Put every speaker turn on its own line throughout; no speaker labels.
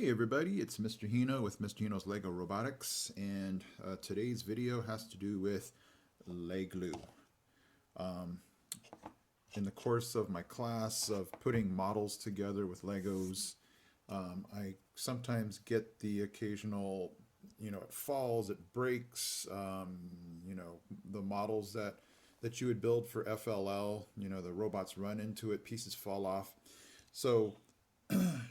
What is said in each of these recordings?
Hey everybody, it's Mr. Hino with Mr. Hino's Lego Robotics, and today's video has to do with leg glue. Um, in the course of my class of putting models together with Legos, I sometimes get the occasional, it falls, it breaks, the models that you would build for FLL, the robots run into it, pieces fall off. So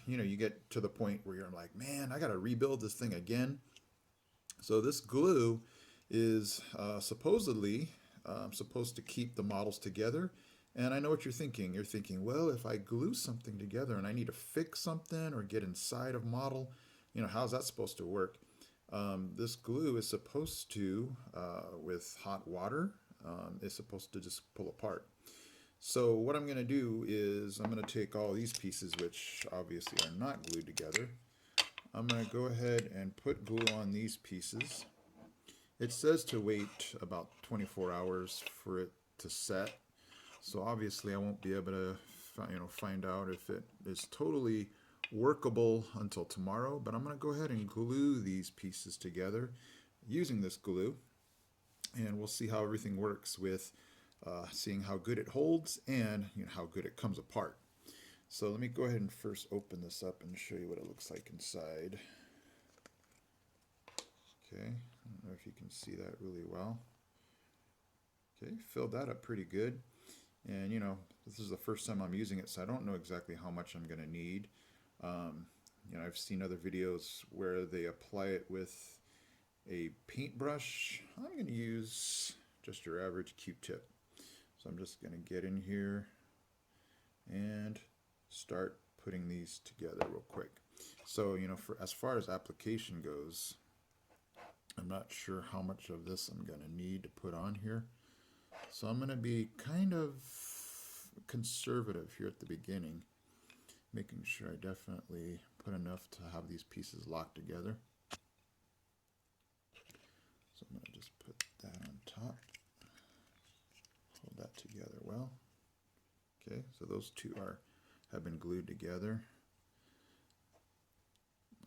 you get to the point where you're like, man, I got to rebuild this thing again. So this glue is supposedly supposed to keep the models together. And I know what you're thinking. You're thinking, well, if I glue something together and I need to fix something or get inside of model, how's that supposed to work? This glue is supposed to, with hot water, is supposed to just pull apart. So what I'm going to do is I'm going to take all these pieces, which obviously are not glued together. I'm going to go ahead and put glue on these pieces. It says to wait about 24 hours for it to set. So obviously I won't be able to find out if it is totally workable until tomorrow, but I'm going to go ahead and glue these pieces together using this glue, and we'll see how everything works with seeing how good it holds and how good it comes apart. So let me go ahead and first open this up and show you what it looks like inside. Okay, I don't know if you can see that really well. Okay, filled that up pretty good. And this is the first time I'm using it, so I don't know exactly how much I'm going to need. I've seen other videos where they apply it with a paintbrush. I'm going to use just your average Q-tip. So I'm just going to get in here and start putting these together real quick. So, for as far as application goes, I'm not sure how much of this I'm going to need to put on here. So I'm going to be kind of conservative here at the beginning, making sure I definitely put enough to have these pieces locked together. So I'm going to just put that on top. Hold that together well. Okay, so those two have been glued together.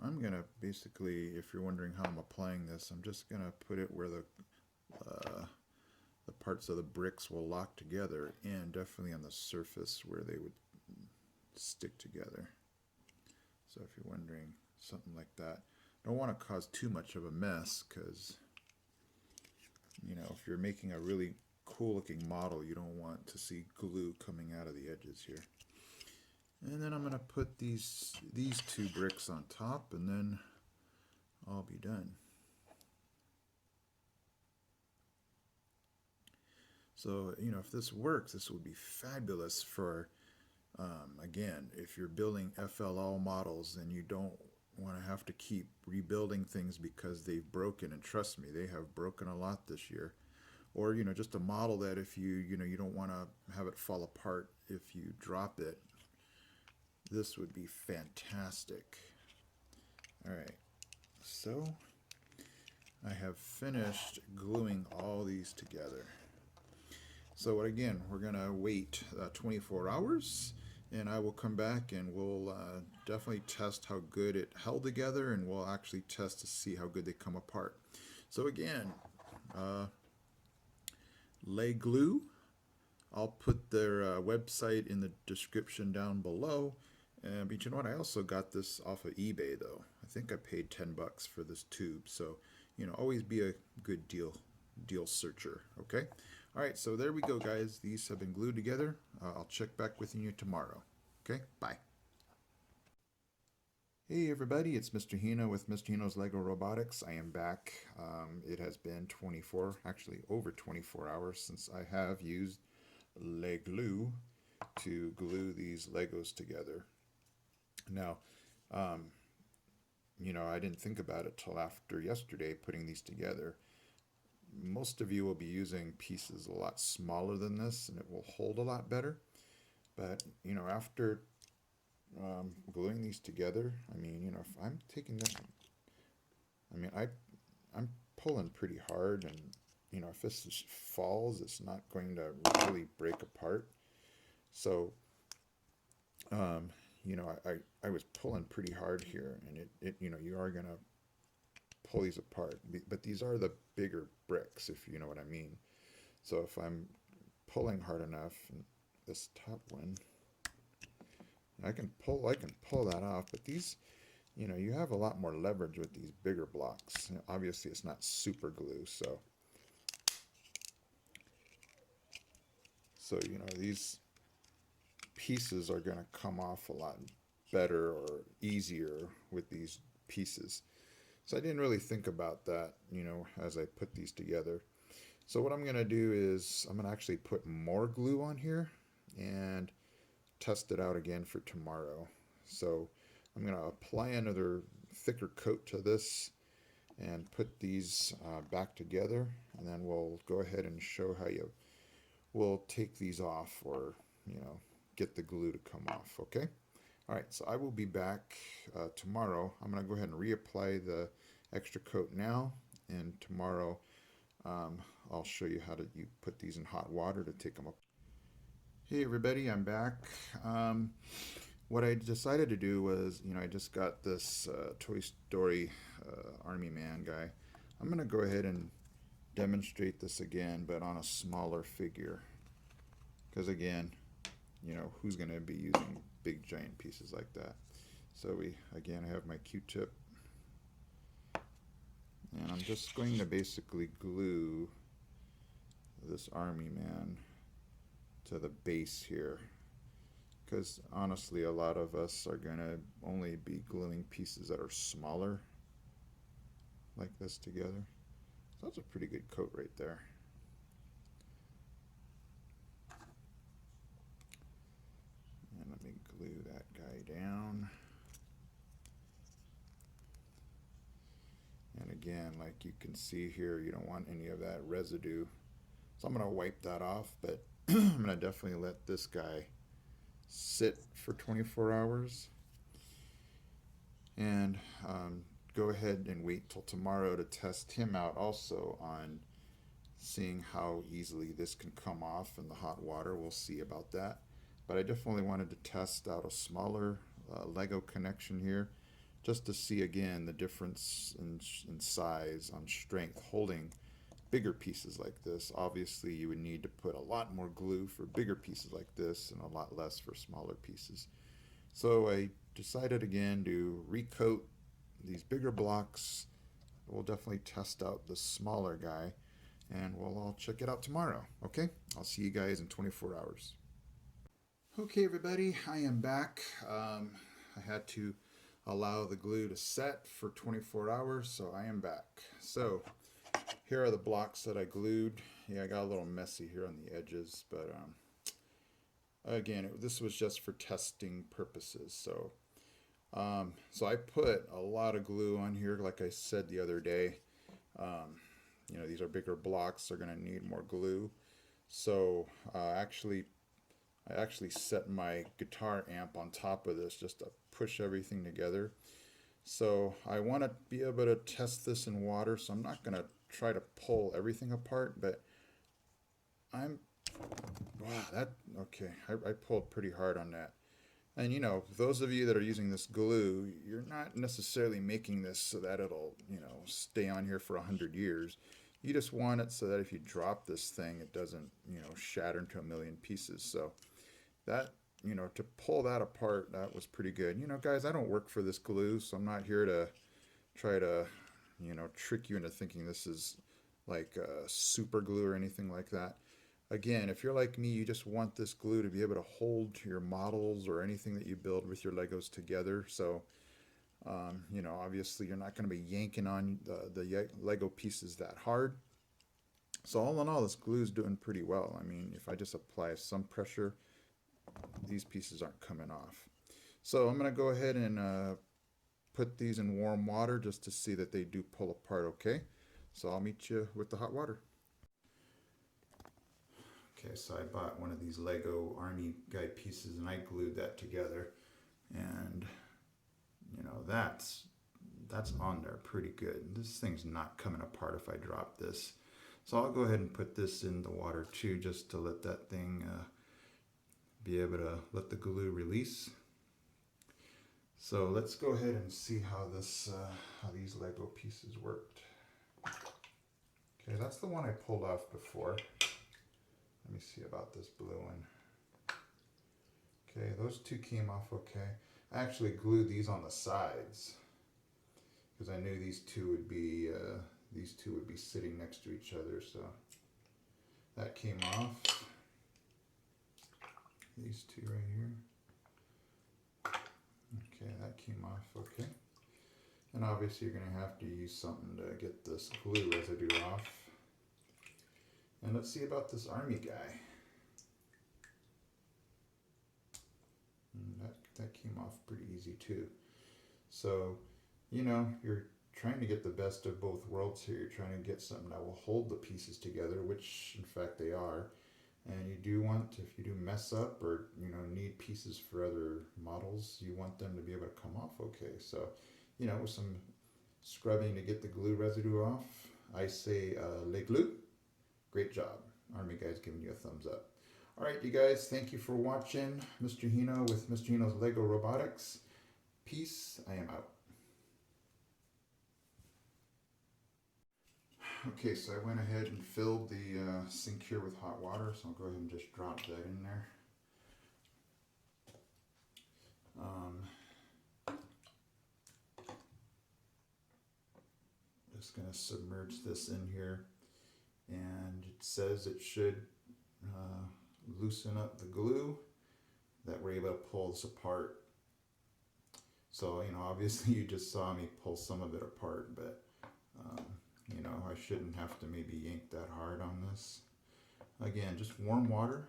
I'm going to basically, if you're wondering how I'm applying this, I'm just going to put it where the parts of the bricks will lock together, and definitely on the surface where they would stick together. So if you're wondering, something like that. Don't want to cause too much of a mess, because if you're making a really cool looking model, you don't want to see glue coming out of the edges here. And then I'm going to put these two bricks on top, and then I'll be done. So, if this works, this would be fabulous for, again, if you're building FLL models and you don't want to have to keep rebuilding things because they've broken, and trust me, they have broken a lot this year. Or, just a model that if you don't want to have it fall apart if you drop it, this would be fantastic. All right, so I have finished gluing all these together. So again, we're going to wait 24 hours, and I will come back and we'll definitely test how good it held together, and we'll actually test to see how good they come apart. So again, Leg Glue, I'll put their website in the description down below. But you know what? I also got this off of eBay, though. I think I paid 10 bucks for this tube. So, always be a good deal searcher. Okay. All right. So there we go, guys. These have been glued together. I'll check back with you tomorrow. Okay. Bye. Hey everybody, it's Mr. Hino with Mr. Hino's Lego Robotics. I am back. It has been actually over 24 hours since I have used leg glue to glue these Legos together. Now, I didn't think about it till after yesterday putting these together. Most of you will be using pieces a lot smaller than this, and it will hold a lot better. But, after gluing these together, if I'm taking this, I'm pulling pretty hard, and, if this falls, it's not going to really break apart. So, you know, I was pulling pretty hard here, and you know, you are gonna pull these apart, but these are the bigger bricks, if you know what I mean. So if I'm pulling hard enough, and this top one, I can pull that off, but these, you know, you have a lot more leverage with these bigger blocks. Obviously, it's not super glue, so you know, these pieces are going to come off a lot better or easier with these pieces. So I didn't really think about that, you know, as I put these together. So what I'm going to do is I'm going to actually put more glue on here and test it out again for tomorrow. So I'm going to apply another thicker coat to this and put these back together, and then we'll go ahead and show how you will take these off, or you know, get the glue to come off. Okay. All right, so I will be back tomorrow. I'm going to go ahead and reapply the extra coat now, and tomorrow I'll show you how to put these in hot water to take them up. Hey everybody, I'm back. What I decided to do was, you know, I just got this Toy Story Army Man guy. I'm going to go ahead and demonstrate this again, but on a smaller figure. Because again, you know, who's going to be using big giant pieces like that? So again, I have my Q-tip, and I'm just going to basically glue this Army Man to the base here, because honestly a lot of us are going to only be gluing pieces that are smaller like this together. So that's a pretty good coat right there. And let me glue that guy down. And again, like you can see here, you don't want any of that residue. So I'm going to wipe that off, but I'm going to definitely let this guy sit for 24 hours. And go ahead and wait till tomorrow to test him out also on seeing how easily this can come off in the hot water. We'll see about that. But I definitely wanted to test out a smaller Lego connection here, just to see again the difference in size, on strength, holding bigger pieces like this. Obviously you would need to put a lot more glue for bigger pieces like this and a lot less for smaller pieces. So I decided again to recoat these bigger blocks. We'll definitely test out the smaller guy, and we'll all check it out tomorrow. Okay, I'll see you guys in 24 hours. Okay everybody, I am back. I had to allow the glue to set for 24 hours, so I am back. So here are the blocks that I glued. Yeah, I got a little messy here on the edges, but again, this was just for testing purposes. So so I put a lot of glue on here, like I said the other day. You know, these are bigger blocks, they're going to need more glue. So I actually set my guitar amp on top of this just to push everything together. So I want to be able to test this in water, so I'm not going to try to pull everything apart, but okay, I pulled pretty hard on that. And you know, those of you that are using this glue, you're not necessarily making this so that it'll, you know, stay on here for 100 years. You just want it so that if you drop this thing, it doesn't, you know, shatter into a million pieces. So that, you know, to pull that apart, that was pretty good. You know, guys, I don't work for this glue, so I'm not here to try to, you know, trick you into thinking this is like super glue or anything like that. Again, if you're like me, you just want this glue to be able to hold your models or anything that you build with your Legos together. So, you know, obviously you're not going to be yanking on the Lego pieces that hard. So all in all, this glue is doing pretty well. I mean, if I just apply some pressure, these pieces aren't coming off. So I'm going to go ahead and put these in warm water just to see that they do pull apart okay. So I'll meet you with the hot water. Okay, so I bought one of these Lego Army Guy pieces and I glued that together, and you know, that's on there pretty good. This thing's not coming apart if I drop this. So I'll go ahead and put this in the water too, just to let that thing be able to let the glue release. So let's go ahead and see how how these Lego pieces worked. Okay, that's the one I pulled off before. Let me see about this blue one. Okay, those two came off okay. I actually glued these on the sides because I knew these two would be sitting next to each other. So that came off. These two right here. Okay, that came off okay. And obviously you're going to have to use something to get this glue residue off. And let's see about this army guy. And that came off pretty easy too. So, you know, you're trying to get the best of both worlds here. You're trying to get something that will hold the pieces together, which in fact they are. And you do want, if you do mess up or, you know, need pieces for other models, you want them to be able to come off okay. So, you know, with some scrubbing to get the glue residue off, I say le glue. Great job. Army guy's giving you a thumbs up. All right, you guys, thank you for watching Mr. Hino with Mr. Hino's Lego Robotics. Peace. I am out. Okay, so I went ahead and filled the sink here with hot water, so I'll go ahead and just drop that in there. Just going to submerge this in here, and it says it should loosen up the glue that we're able to pull this apart. So, you know, obviously you just saw me pull some of it apart, but you know, I shouldn't have to maybe yank that hard on this. Again, just warm water.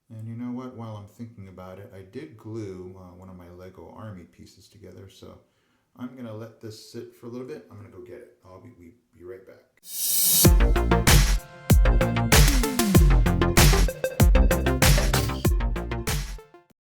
And you know what, while I'm thinking about it, I did glue one of my Lego army pieces together, so I'm going to let this sit for a little bit. I'm going to go get it. I'll be right back.